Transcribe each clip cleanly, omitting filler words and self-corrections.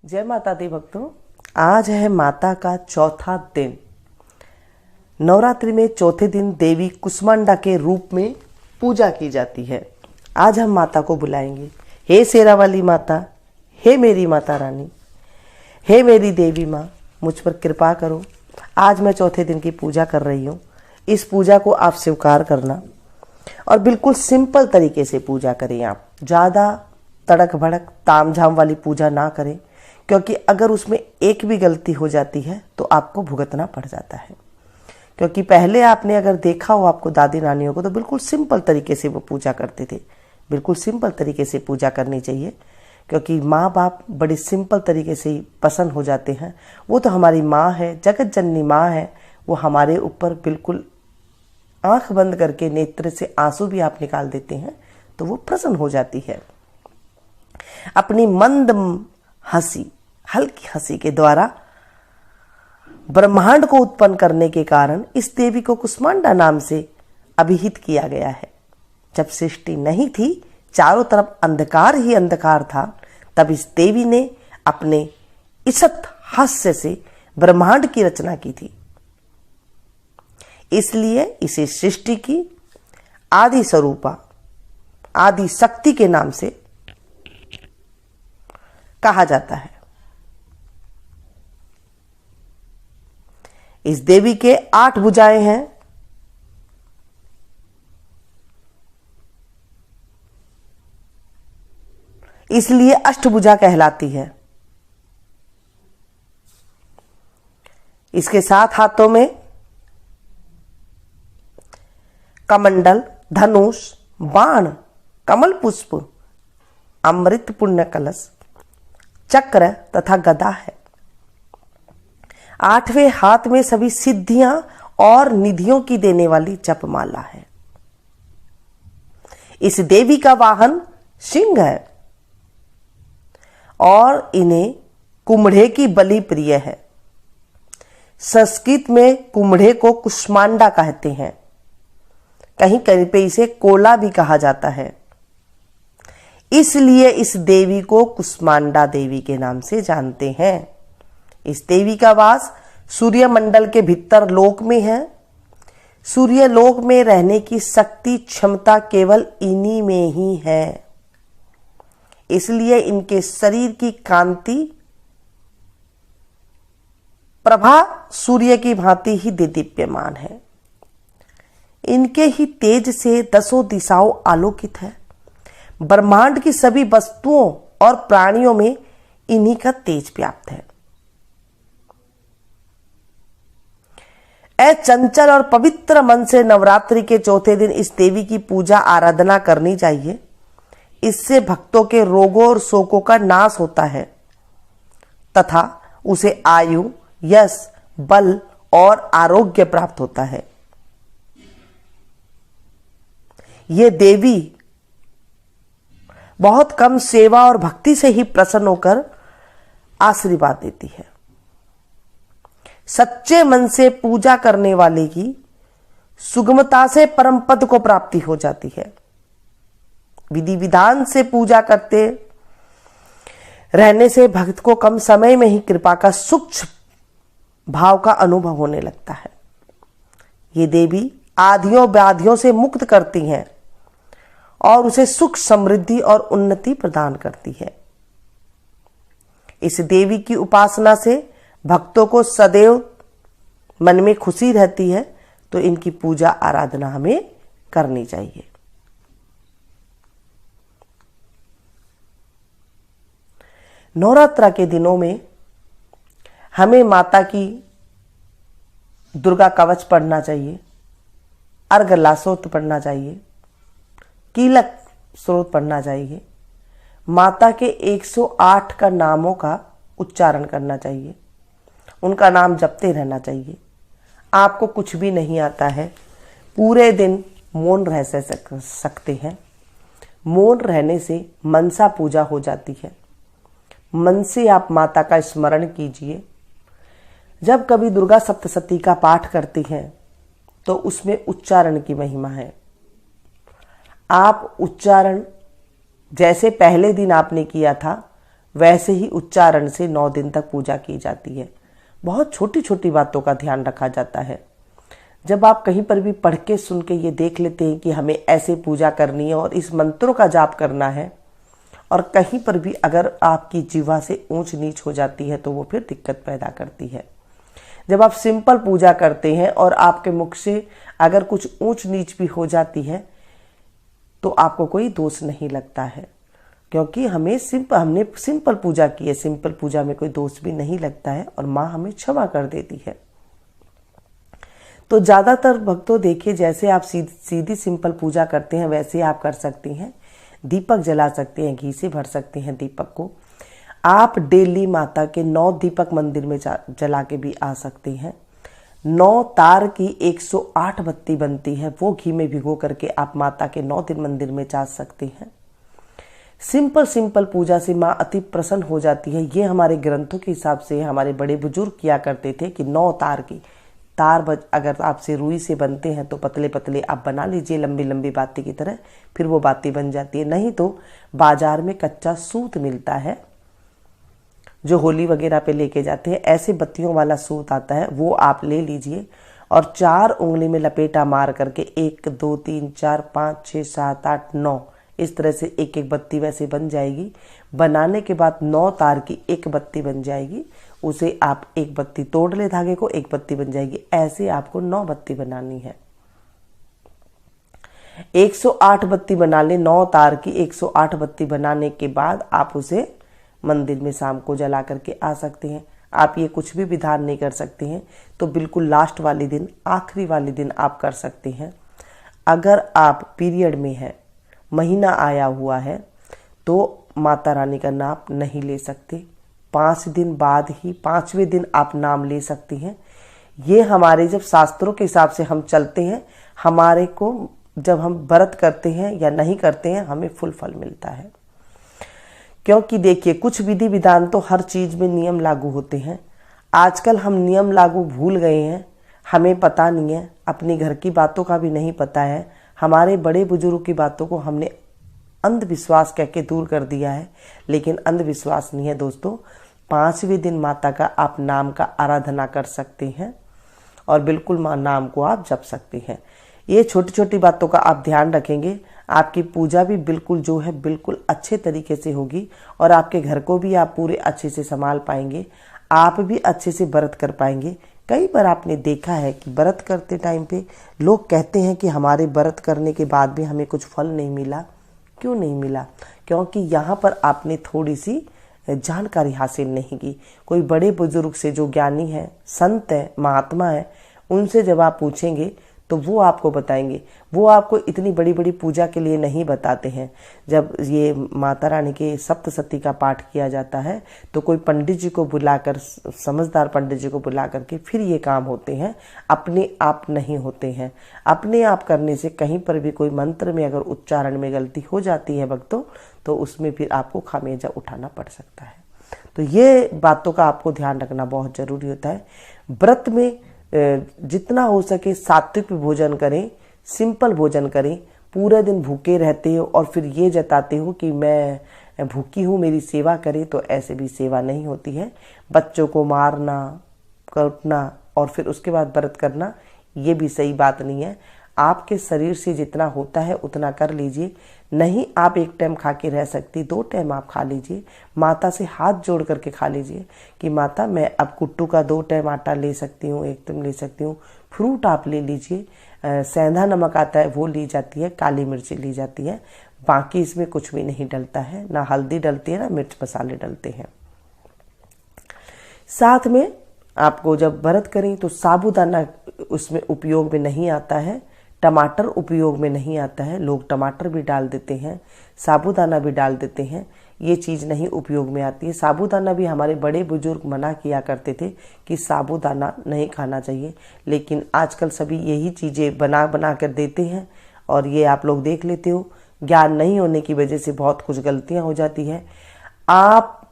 जय माता दी भक्तों। आज है माता का चौथा दिन। नवरात्रि में चौथे दिन देवी कुष्मांडा के रूप में पूजा की जाती है। आज हम माता को बुलाएंगे, हे शेरा वाली माता, हे मेरी माता रानी, हे मेरी देवी माँ, मुझ पर कृपा करो। आज मैं चौथे दिन की पूजा कर रही हूँ। इस पूजा को आप स्वीकार करना और बिल्कुल सिंपल तरीके से पूजा करें। आप ज़्यादा तड़क भड़क ताम झाम वाली पूजा ना करें, क्योंकि अगर उसमें एक भी गलती हो जाती है तो आपको भुगतना पड़ जाता है। क्योंकि पहले आपने अगर देखा हो आपको दादी नानियों को, तो बिल्कुल सिंपल तरीके से वो पूजा करते थे। बिल्कुल सिंपल तरीके से पूजा करनी चाहिए, क्योंकि माँ बाप बड़े सिंपल तरीके से ही पसंद हो जाते हैं। वो तो हमारी माँ है, जगत जननी माँ है। वो हमारे ऊपर बिल्कुल आंख बंद करके नेत्र से आंसू भी आप निकाल देते हैं तो वो प्रसन्न हो जाती है। अपनी मंद हंसी, हल्की हंसी के द्वारा ब्रह्मांड को उत्पन्न करने के कारण इस देवी को कुष्मांडा नाम से अभिहित किया गया है। जब सृष्टि नहीं थी, चारों तरफ अंधकार ही अंधकार था, तब इस देवी ने अपने इसत हास्य से ब्रह्मांड की रचना की थी। इसलिए इसे सृष्टि की आदि स्वरूपा, आदि शक्ति के नाम से कहा जाता है। इस देवी के 8 भुजाएं हैं। इसलिए अष्टभुजा कहलाती है। इसके 7 हाथों में कमंडल, धनुष, बाण, कमल पुष्प, अमृत पुण्य कलश, चक्र तथा गदा है। 8वें हाथ में सभी सिद्धियां और निधियों की देने वाली जपमाला है। इस देवी का वाहन सिंह है और इन्हें कुम्हड़े की बलि प्रिय है। संस्कृत में कुम्हड़े को कुष्मांडा कहते हैं। कहीं कहीं पे इसे कोला भी कहा जाता है। इसलिए इस देवी को कुष्मांडा देवी के नाम से जानते हैं। इस देवी का वास सूर्य मंडल के भीतर लोक में है। सूर्य लोक में रहने की शक्ति क्षमता केवल इन्हीं में ही है। इसलिए इनके शरीर की कांति प्रभा सूर्य की भांति ही दीप्यमान है। इनके ही तेज से 10 दिशाओं आलोकित है। ब्रह्मांड की सभी वस्तुओं और प्राणियों में इन्हीं का तेज व्याप्त है। चंचल और पवित्र मन से नवरात्रि के चौथे दिन इस देवी की पूजा आराधना करनी चाहिए। इससे भक्तों के रोगों और शोकों का नाश होता है तथा उसे आयु, यश, बल और आरोग्य प्राप्त होता है। ये देवी बहुत कम सेवा और भक्ति से ही प्रसन्न होकर आशीर्वाद देती है। सच्चे मन से पूजा करने वाले की सुगमता से परम पद को प्राप्ति हो जाती है। विधि विधान से पूजा करते रहने से भक्त को कम समय में ही कृपा का सूक्ष्म भाव का अनुभव होने लगता है। ये देवी आधियों व्याधियों से मुक्त करती हैं और उसे सुख, समृद्धि और उन्नति प्रदान करती है। इस देवी की उपासना से भक्तों को सदैव मन में खुशी रहती है, तो इनकी पूजा आराधना हमें करनी चाहिए। नवरात्रा के दिनों में हमें माता की दुर्गा कवच पढ़ना चाहिए, अर्गला स्तोत्र पढ़ना चाहिए, कीलक स्रोत पढ़ना चाहिए। माता के 108 का नामों का उच्चारण करना चाहिए। उनका नाम जपते रहना चाहिए। आपको कुछ भी नहीं आता है, पूरे दिन मौन रह सकते हैं। मौन रहने से मनसा पूजा हो जाती है। मन से आप माता का स्मरण कीजिए। जब कभी दुर्गा सप्तशती का पाठ करती हैं तो उसमें उच्चारण की महिमा है। आप उच्चारण जैसे पहले दिन आपने किया था वैसे ही उच्चारण से 9 दिन तक पूजा की जाती है। बहुत छोटी छोटी बातों का ध्यान रखा जाता है। जब आप कहीं पर भी पढ़ के सुन के ये देख लेते हैं कि हमें ऐसे पूजा करनी है और इस मंत्रों का जाप करना है, और कहीं पर भी अगर आपकी जीवा से ऊंच नीच हो जाती है तो वो फिर दिक्कत पैदा करती है। जब आप सिंपल पूजा करते हैं और आपके मुख से अगर कुछ ऊंच नीच भी हो जाती है तो आपको कोई दोष नहीं लगता है, क्योंकि हमने सिंपल पूजा की है। सिंपल पूजा में कोई दोष भी नहीं लगता है और माँ हमें क्षमा कर देती है। तो ज्यादातर भक्तों देखिए, जैसे आप सीधी सिंपल पूजा करते हैं वैसे आप कर सकती हैं। दीपक जला सकते हैं, घी से भर सकते हैं दीपक को। आप डेली माता के 9 दीपक मंदिर में जला के भी आ सकते हैं। 9 तार की 108 बत्ती बनती है, वो घी में भिगो करके आप माता के 9 दिन मंदिर में जा सकते हैं। सिंपल पूजा से माँ अति प्रसन्न हो जाती है। ये हमारे ग्रंथों के हिसाब से हमारे बड़े बुजुर्ग किया करते थे कि 9 तार की अगर आपसे रुई से बनते हैं तो पतले पतले आप बना लीजिए, लंबी लंबी बाती की तरह, फिर वो बाती बन जाती है। नहीं तो बाजार में कच्चा सूत मिलता है जो होली वगैरह पे लेके जाते हैं, ऐसे बत्तियों वाला सूत आता है, वो आप ले लीजिए और 4 उंगली में लपेटा मार करके 1 2 3 4 5 6 7 8 9 इस तरह से एक एक बत्ती वैसे बन जाएगी। बनाने के बाद 9 तार की एक बत्ती बन जाएगी। उसे आप एक बत्ती तोड़ ले धागे को, एक बत्ती बन जाएगी। ऐसे आपको 9 बत्ती बनानी है। 108 बत्ती बना ले। 9 तार की 108 बत्ती बनाने के बाद आप उसे मंदिर में शाम को जला करके आ सकते हैं। आप ये कुछ भी विधान नहीं कर सकते हैं तो बिल्कुल लास्ट वाले दिन, आखिरी वाले दिन आप कर सकते हैं। अगर आप पीरियड में है, महीना आया हुआ है, तो माता रानी का नाम नहीं ले सकते। 5 दिन बाद ही 5वें दिन आप नाम ले सकती हैं। ये हमारे जब शास्त्रों के हिसाब से हम चलते हैं, हमारे को जब हम व्रत करते हैं या नहीं करते हैं हमें फुल फल मिलता है। क्योंकि देखिए, कुछ विधि विधान तो हर चीज में नियम लागू होते हैं। आजकल हम नियम लागू भूल गए हैं, हमें पता नहीं है, अपने घर की बातों का भी नहीं पता है। हमारे बड़े बुजुर्ग की बातों को हमने अंधविश्वास कह के दूर कर दिया है, लेकिन अंधविश्वास नहीं है दोस्तों। 5वें दिन माता का आप नाम का आराधना कर सकते हैं और बिल्कुल माँ नाम को आप जप सकते हैं। ये छोटी छोटी बातों का आप ध्यान रखेंगे, आपकी पूजा भी बिल्कुल जो है बिल्कुल अच्छे तरीके से होगी और आपके घर को भी आप पूरे अच्छे से संभाल पाएंगे। आप भी अच्छे से व्रत कर पाएंगे। कई बार आपने देखा है कि व्रत करते टाइम पे लोग कहते हैं कि हमारे व्रत करने के बाद भी हमें कुछ फल नहीं मिला। क्यों नहीं मिला? क्योंकि यहाँ पर आपने थोड़ी सी जानकारी हासिल नहीं की। कोई बड़े बुजुर्ग से जो ज्ञानी है, संत है, महात्मा है, उनसे जब आप पूछेंगे तो वो आपको बताएंगे। वो आपको इतनी बड़ी बड़ी पूजा के लिए नहीं बताते हैं। जब ये माता रानी के सप्तशती का पाठ किया जाता है तो कोई पंडित जी को बुलाकर, समझदार पंडित जी को बुला करके फिर ये काम होते हैं, अपने आप नहीं होते हैं। अपने आप करने से कहीं पर भी कोई मंत्र में अगर उच्चारण में गलती हो जाती है भक्तों, तो उसमें फिर आपको खामियाजा उठाना पड़ सकता है। तो ये बातों का आपको ध्यान रखना बहुत जरूरी होता है। व्रत में जितना हो सके सात्विक भोजन करें, सिंपल भोजन करें। पूरे दिन भूखे रहते हो और फिर ये जताते हो कि मैं भूखी हूँ, मेरी सेवा करें, तो ऐसे भी सेवा नहीं होती है। बच्चों को मारना, काटना और फिर उसके बाद व्रत करना, ये भी सही बात नहीं है। आपके शरीर से जितना होता है उतना कर लीजिए। नहीं आप एक टाइम खा के रह सकती, 2 टाइम आप खा लीजिए। माता से हाथ जोड़ करके खा लीजिए कि माता मैं अब कुट्टू का 2 टाइम आटा ले सकती हूँ, 1 टाइम ले सकती हूँ। फ्रूट आप ले लीजिए, सेंधा नमक आता है वो ली जाती है, काली मिर्ची ली जाती है। बाकी इसमें कुछ भी नहीं डलता है, ना हल्दी डलती है, ना मिर्च मसाले डलते हैं। साथ में आपको जब व्रत करें तो साबूदाना उसमें उपयोग में नहीं आता है, टमाटर उपयोग में नहीं आता है। लोग टमाटर भी डाल देते हैं, साबूदाना भी डाल देते हैं, ये चीज़ नहीं उपयोग में आती है। साबूदाना भी हमारे बड़े बुजुर्ग मना किया करते थे कि साबूदाना नहीं खाना चाहिए, लेकिन आजकल सभी यही चीज़ें बना बना कर देते हैं और ये आप लोग देख लेते हो। ज्ञान नहीं होने की वजह से बहुत कुछ गलतियां हो जाती है। आप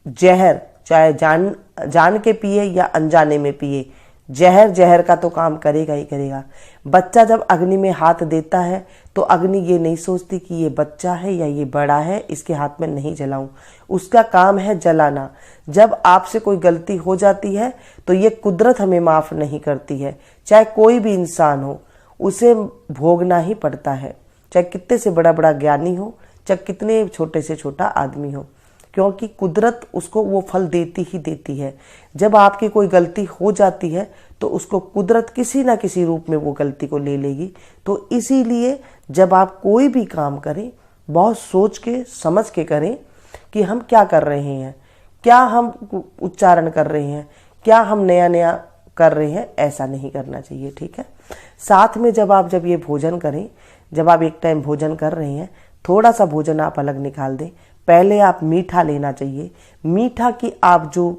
जहर चाहे जान के पिए या अनजाने में पिए, जहर जहर का तो काम करेगा ही करेगा। बच्चा जब अग्नि में हाथ देता है तो अग्नि ये नहीं सोचती कि ये बच्चा है या ये बड़ा है, इसके हाथ में नहीं जलाऊं, उसका काम है जलाना। जब आपसे कोई गलती हो जाती है तो ये कुदरत हमें माफ नहीं करती है, चाहे कोई भी इंसान हो उसे भोगना ही पड़ता है, चाहे कितने से बड़ा बड़ा ज्ञानी हो, चाहे कितने छोटे से छोटा आदमी हो, क्योंकि कुदरत उसको वो फल देती ही देती है। जब आपकी कोई गलती हो जाती है तो उसको कुदरत किसी ना किसी रूप में वो गलती को ले लेगी। तो इसीलिए जब आप कोई भी काम करें बहुत सोच के समझ के करें कि हम क्या कर रहे हैं, क्या हम उच्चारण कर रहे हैं, क्या हम नया नया कर रहे हैं, ऐसा नहीं करना चाहिए। ठीक है। साथ में जब ये भोजन करें, जब आप एक टाइम भोजन कर रहे हैं, थोड़ा सा भोजन आप अलग निकाल दें। पहले आप मीठा लेना चाहिए। मीठा की आप जो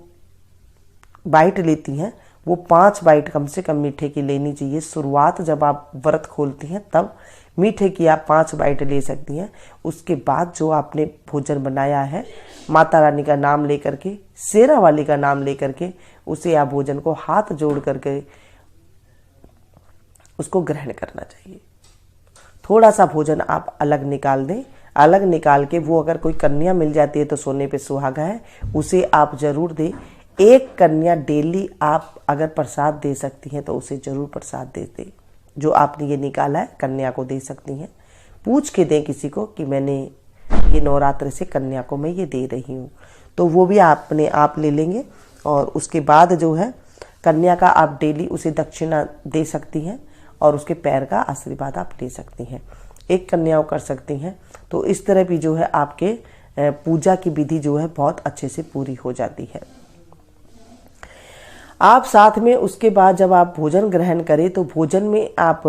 बाइट लेती हैं वो 5 बाइट कम से कम मीठे की लेनी चाहिए। शुरुआत जब आप व्रत खोलती हैं तब मीठे की आप 5 बाइट ले सकती हैं। उसके बाद जो आपने भोजन बनाया है माता रानी का नाम लेकर के, शेरा वाली का नाम लेकर के, उसे आप भोजन को हाथ जोड़ करके उसको ग्रहण करना चाहिए। थोड़ा सा भोजन आप अलग निकाल दें। अलग निकाल के वो अगर कोई कन्या मिल जाती है तो सोने पे सुहागा है, उसे आप जरूर दें। एक कन्या डेली आप अगर प्रसाद दे सकती हैं तो उसे जरूर प्रसाद दे दें। जो आपने ये निकाला है कन्या को दे सकती हैं। पूछ के दें किसी को कि मैंने ये नवरात्र से कन्या को मैं ये दे रही हूँ, तो वो भी आपने आप ले लेंगे। और उसके बाद जो है कन्या का आप डेली उसे दक्षिणा दे सकती हैं और उसके पैर का आशीर्वाद आप ले सकती हैं। एक कन्या कर सकती हैं। तो इस तरह भी जो है आपके पूजा की विधि जो है बहुत अच्छे से पूरी हो जाती है। आप साथ में उसके बाद जब आप भोजन ग्रहण करें तो भोजन में आप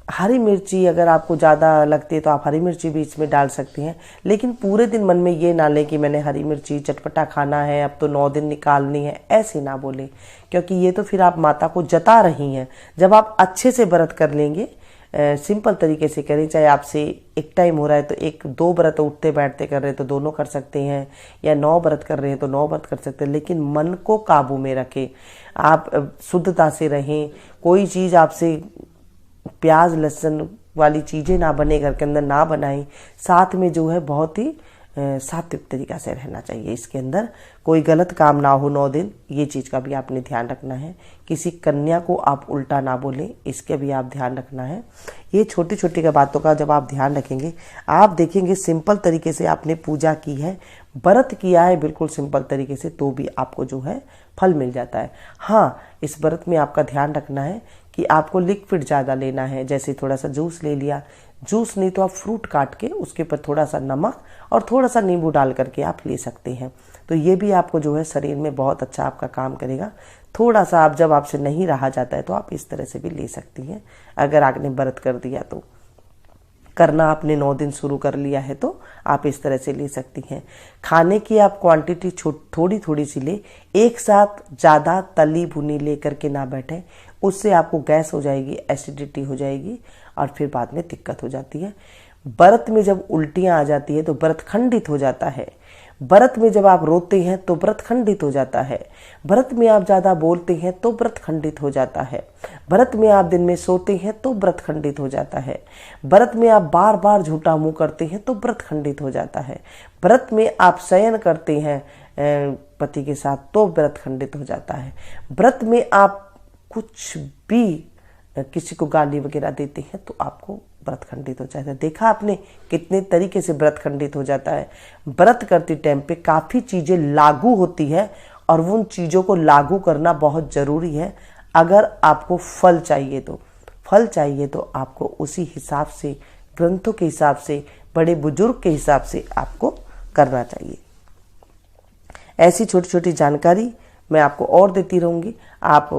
हरी मिर्ची अगर आपको ज़्यादा लगती है तो आप हरी मिर्ची भी इसमें डाल सकती हैं। लेकिन पूरे दिन मन में ये ना लें कि मैंने हरी मिर्ची चटपटा खाना है, अब तो 9 दिन निकालनी है, ऐसे ना बोले, क्योंकि ये तो फिर आप माता को जता रही हैं। जब आप अच्छे से व्रत कर लेंगे, सिंपल तरीके से करें, चाहे आपसे एक टाइम हो रहा है तो 1-2 व्रत उठते बैठते कर रहे हैं तो दोनों कर सकते हैं, या 9 व्रत कर रहे हैं तो 9 व्रत कर सकते हैं, लेकिन मन को काबू में रखें। आप शुद्धता से रहें। कोई चीज़ आपसे प्याज लहसुन वाली चीज़ें ना बने, घर के अंदर ना बनाएं। साथ में जो है बहुत ही सात्विक तरीका से रहना चाहिए। इसके अंदर कोई गलत काम ना हो 9 दिन, ये चीज़ का भी आपने ध्यान रखना है। किसी कन्या को आप उल्टा ना बोलें, इसके भी आप ध्यान रखना है। ये छोटी छोटी का बातों का जब आप ध्यान रखेंगे, आप देखेंगे सिंपल तरीके से आपने पूजा की है, व्रत किया है बिल्कुल सिंपल तरीके से, तो भी आपको जो है फल मिल जाता है। हाँ, इस व्रत में आपका ध्यान रखना है कि आपको लिक्विड ज़्यादा लेना है। जैसे थोड़ा सा जूस ले लिया, जूस नहीं तो आप फ्रूट काट के उसके ऊपर थोड़ा सा नमक और थोड़ा सा नींबू डाल करके आप ले सकते हैं। तो ये भी आपको जो है शरीर में बहुत अच्छा आपका काम करेगा। थोड़ा सा आप जब आपसे नहीं रहा जाता है तो आप इस तरह से भी ले सकती हैं। अगर आपने व्रत कर दिया तो करना, आपने 9 दिन शुरू कर लिया है तो आप इस तरह से ले सकती हैं। खाने की आप क्वांटिटी थोड़ी थोड़ी सी ले, एक साथ ज़्यादा तली भुनी ले करके ना बैठे, उससे आपको गैस हो जाएगी, एसिडिटी हो जाएगी और फिर बाद में दिक्कत हो जाती है। व्रत में जब उल्टियाँ आ जाती है तो व्रत खंडित हो जाता है। व्रत में जब आप रोते हैं तो व्रत खंडित हो जाता है। व्रत में आप ज़्यादा बोलते हैं तो व्रत खंडित हो जाता है। व्रत में आप दिन में सोते हैं तो व्रत खंडित हो जाता है। व्रत में आप बार बार झूठा मुंह करते हैं तो व्रत खंडित हो जाता है। व्रत में आप शयन करते हैं पति के साथ तो व्रत खंडित हो जाता है। व्रत में आप कुछ भी किसी को गाली वगैरह देते हैं तो आपको व्रत खंडित हो जाता है। देखा आपने कितने तरीके से व्रत खंडित हो जाता है। व्रत करते टाइम पे काफ़ी चीज़ें लागू होती है और उन चीज़ों को लागू करना बहुत ज़रूरी है। अगर आपको फल चाहिए तो आपको उसी हिसाब से, ग्रंथों के हिसाब से, बड़े बुजुर्ग के हिसाब से आपको करना चाहिए। ऐसी छोटी छोटी जानकारी मैं आपको और देती रहूँगी। आप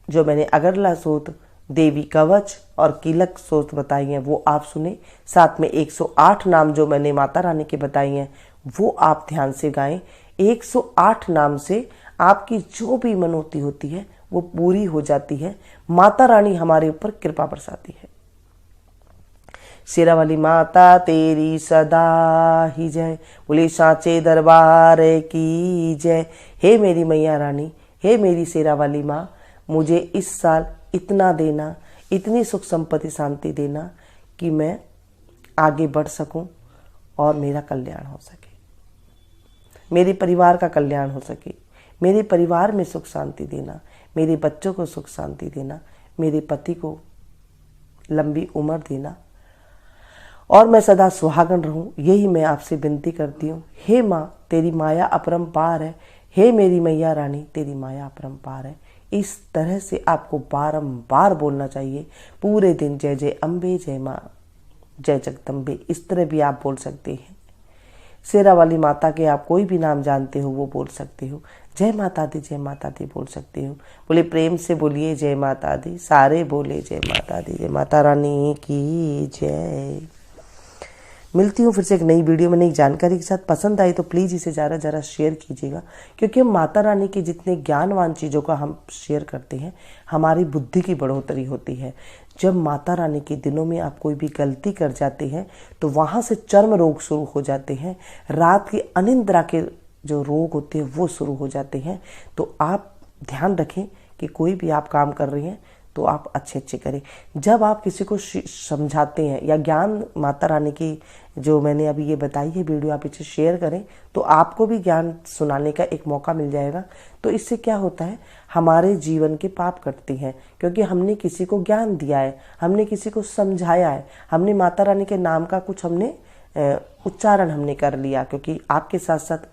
जो मैंने अगरला सूत्र, देवी कवच और कीलक सूत्र बताई हैं वो आप सुने। साथ में 108 नाम जो मैंने माता रानी के बताई हैं वो आप ध्यान से गाएं। 108 नाम से आपकी जो भी मनोती होती है वो पूरी हो जाती है। माता रानी हमारे ऊपर कृपा बरसाती है। शेरा वाली माता तेरी सदा ही जय, बोले सांचे दरबार की जय। हे मेरी मैया रानी, हे मेरी शेरा वाली माँ, मुझे इस साल इतना देना, इतनी सुख संपत्ति शांति देना कि मैं आगे बढ़ सकूं और मेरा कल्याण हो सके, मेरे परिवार का कल्याण हो सके, मेरे परिवार में सुख शांति देना, मेरे बच्चों को सुख शांति देना, मेरे पति को लंबी उम्र देना और मैं सदा सुहागन रहूं। यही मैं आपसे विनती करती हूँ। हे माँ, तेरी माया अपरंपार है। हे मेरी मैया रानी, तेरी माया अपरंपार है। इस तरह से आपको बारंबार बोलना चाहिए पूरे दिन। जय जय अम्बे, जय माँ, जय जगदम्बे, इस तरह भी आप बोल सकते हैं। शेरा वाली माता के आप कोई भी नाम जानते हो वो बोल सकते हो। जय माता दी, जय माता दी बोल सकते हो। बोले प्रेम से बोलिए जय माता दी, सारे बोले जय माता दी। जय माता रानी की जय। मिलती हूँ फिर से एक नई वीडियो में नई जानकारी के साथ। पसंद आई तो प्लीज़ इसे ज़रा शेयर कीजिएगा, क्योंकि हम माता रानी के जितने ज्ञानवान चीज़ों का हम शेयर करते हैं, हमारी बुद्धि की बढ़ोतरी होती है। जब माता रानी के दिनों में आप कोई भी गलती कर जाते हैं तो वहाँ से चर्म रोग शुरू हो जाते हैं, रात की अनिद्रा के जो रोग होते हैं वो शुरू हो जाते हैं। तो आप ध्यान रखें कि कोई भी आप काम कर रहे हैं तो आप अच्छे करें। जब आप किसी को समझाते हैं या ज्ञान माता रानी की जो मैंने अभी ये बताई है वीडियो, आप इसे शेयर करें तो आपको भी ज्ञान सुनाने का एक मौका मिल जाएगा। तो इससे क्या होता है, हमारे जीवन के पाप कटते हैं, क्योंकि हमने किसी को ज्ञान दिया है, हमने किसी को समझाया है, हमने माता रानी के नाम का कुछ हमने उच्चारण हमने कर लिया, क्योंकि आपके साथ साथ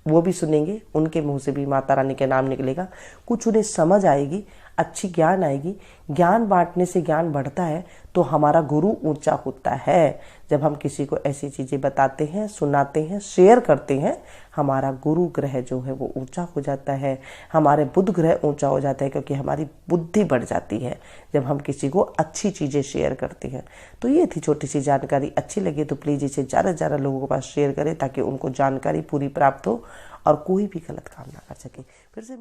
वो भी सुनेंगे, उनके मुंह से भी माता रानी के नाम निकलेगा। कुछ उन्हें समझ आएगी, अच्छी ज्ञान आएगी। ज्ञान बांटने से ज्ञान बढ़ता है तो हमारा गुरु ऊंचा होता है। जब हम किसी को ऐसी चीज़ें बताते हैं, सुनाते हैं, शेयर करते हैं, हमारा गुरु ग्रह जो है वो ऊंचा हो जाता है, हमारे बुध ग्रह ऊंचा हो जाता है, क्योंकि हमारी बुद्धि बढ़ जाती है जब हम किसी को अच्छी चीज़ें शेयर करते हैं। तो ये थी छोटी सी जानकारी। अच्छी लगी तो प्लीज़ इसे ज़्यादा लोगों के पास शेयर करें, ताकि उनको जानकारी पूरी प्राप्त हो और कोई भी गलत काम ना कर सके। फिर से